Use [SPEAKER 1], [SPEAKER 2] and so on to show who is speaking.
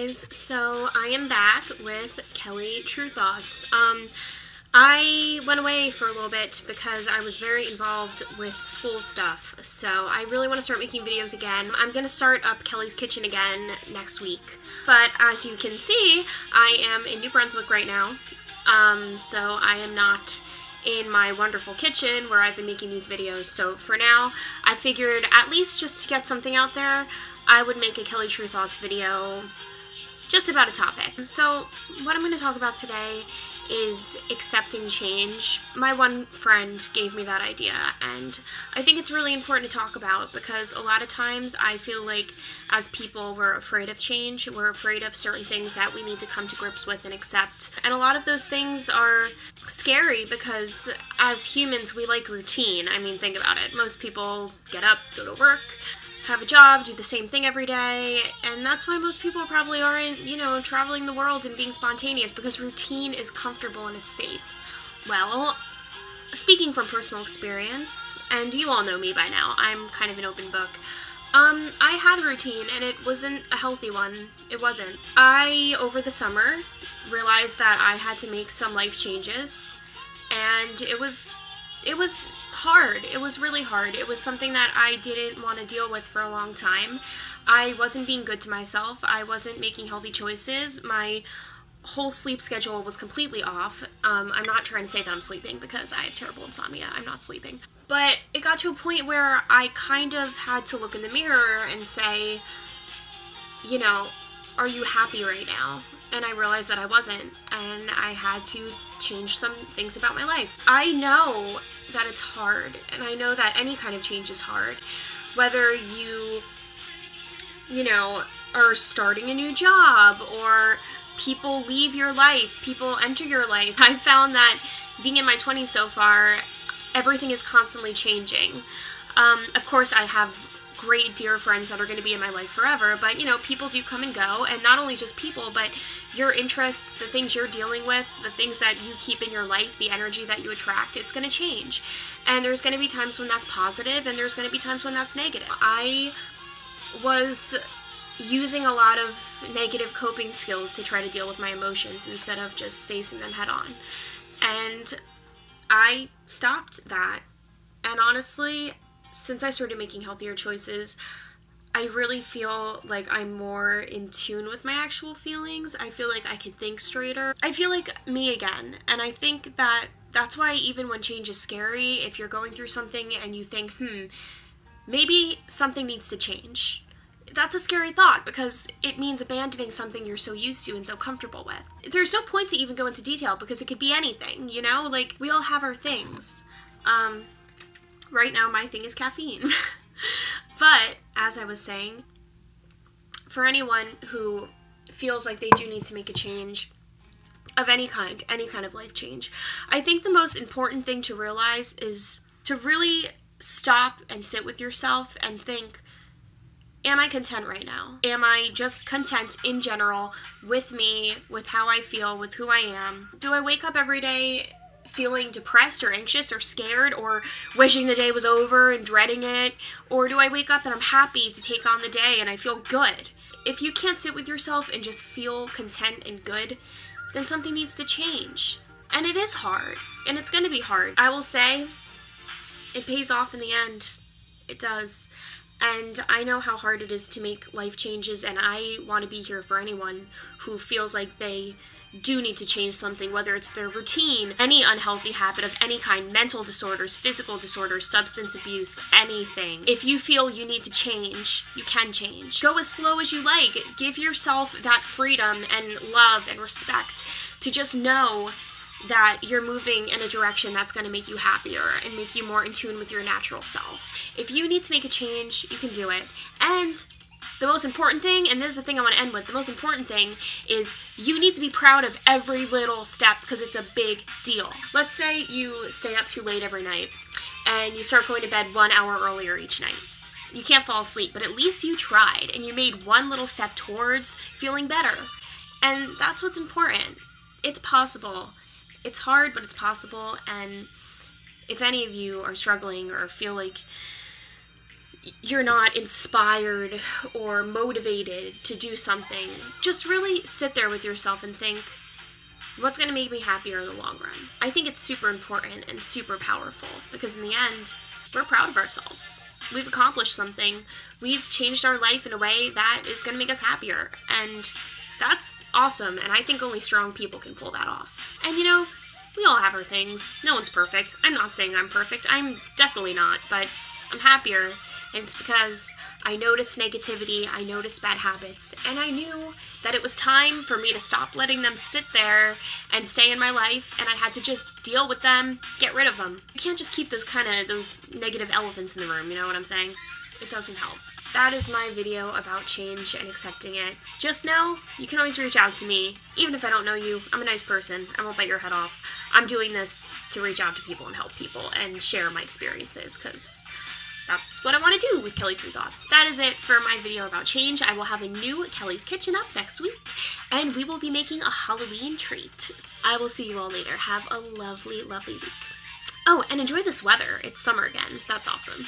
[SPEAKER 1] guys, so I am back with Kelly True Thoughts. I went away for a little bit because I was very involved with school stuff, so I really want to start making videos again. I'm going to start up Kelly's Kitchen again next week, but as you can see, I am in New Brunswick right now, so I am not in my wonderful kitchen where I've been making these videos. So for now, I figured at least just to get something out there, I would make a Kelly True Thoughts video just about a topic. So what I'm going to talk about today is accepting change. My one friend gave me that idea, and I think it's really important to talk about because a lot of times I feel like as people we're afraid of change, we're afraid of certain things that we need to come to grips with and accept. And a lot of those things are scary because as humans we like routine. I mean, think about it. Most people get up, go to work, have a job, do the same thing every day, and that's why most people probably aren't, traveling the world and being spontaneous, because routine is comfortable and it's safe. Well, speaking from personal experience, and you all know me by now, I'm kind of an open book. I had a routine, and it wasn't a healthy one. It wasn't. I, over the summer, realized that I had to make some life changes, and it was hard. It was really hard. It was something that I didn't want to deal with for a long time. I wasn't being good to myself. I wasn't making healthy choices. My whole sleep schedule was completely off. I'm not trying to say that I'm sleeping because I have terrible insomnia. I'm not sleeping. But it got to a point where I kind of had to look in the mirror and say, are you happy right now? And I realized that I wasn't, and I had to change some things about my life. I know that it's hard, and I know that any kind of change is hard. Whether you are starting a new job, or people leave your life, people enter your life. I found that being in my 20s so far, everything is constantly changing. Of course, I have great dear friends that are going to be in my life forever, but people do come and go, and not only just people, but your interests, the things you're dealing with, the things that you keep in your life, the energy that you attract, it's going to change. And there's going to be times when that's positive, and there's going to be times when that's negative. I was using a lot of negative coping skills to try to deal with my emotions instead of just facing them head on. And I stopped that. And honestly, since I started making healthier choices, I really feel like I'm more in tune with my actual feelings. I feel like I can think straighter. I feel like me again. And I think that that's why even when change is scary, if you're going through something and you think, maybe something needs to change, that's a scary thought because it means abandoning something you're so used to and so comfortable with. There's no point to even go into detail because it could be anything, like we all have our things. Right now, my thing is caffeine. But, as I was saying, for anyone who feels like they do need to make a change of any kind of life change, I think the most important thing to realize is to really stop and sit with yourself and think, am I content right now? Am I just content in general with me, with how I feel, with who I am? Do I wake up every day feeling depressed or anxious or scared or wishing the day was over and dreading it? Or do I wake up and I'm happy to take on the day and I feel good? If you can't sit with yourself and just feel content and good, then something needs to change. And it is hard, and it's going to be hard. I will say, it pays off in the end. It does. And I know how hard it is to make life changes, and I want to be here for anyone who feels like they do need to change something, whether it's their routine, any unhealthy habit of any kind, mental disorders, physical disorders, substance abuse, anything. If you feel you need to change, you can change. Go as slow as you like. Give yourself that freedom and love and respect to just know that you're moving in a direction that's going to make you happier and make you more in tune with your natural self. If you need to make a change, you can do it. And the most important thing, and this is the thing I want to end with, the most important thing is you need to be proud of every little step because it's a big deal. Let's say you stay up too late every night and you start going to bed 1 hour earlier each night. You can't fall asleep, but at least you tried and you made one little step towards feeling better. And that's what's important. It's possible. It's hard, but it's possible. And if any of you are struggling or feel like you're not inspired or motivated to do something, just really sit there with yourself and think, what's going to make me happier in the long run? I think it's super important and super powerful because in the end, we're proud of ourselves. We've accomplished something. We've changed our life in a way that is going to make us happier. And that's awesome. And I think only strong people can pull that off. And you know, we all have our things. No one's perfect. I'm not saying I'm perfect. I'm definitely not. But I'm happier. And it's because I noticed negativity, I noticed bad habits, and I knew that it was time for me to stop letting them sit there and stay in my life, and I had to just deal with them, get rid of them. You can't just keep those negative elephants in the room, you know what I'm saying? It doesn't help. That is my video about change and accepting it. Just know, you can always reach out to me. Even if I don't know you, I'm a nice person. I won't bite your head off. I'm doing this to reach out to people and help people and share my experiences, because that's what I want to do with Kelly True Thoughts. That is it for my video about change. I will have a new Kelly's Kitchen up next week, and we will be making a Halloween treat. I will see you all later. Have a lovely, lovely week. Oh, and enjoy this weather. It's summer again. That's awesome.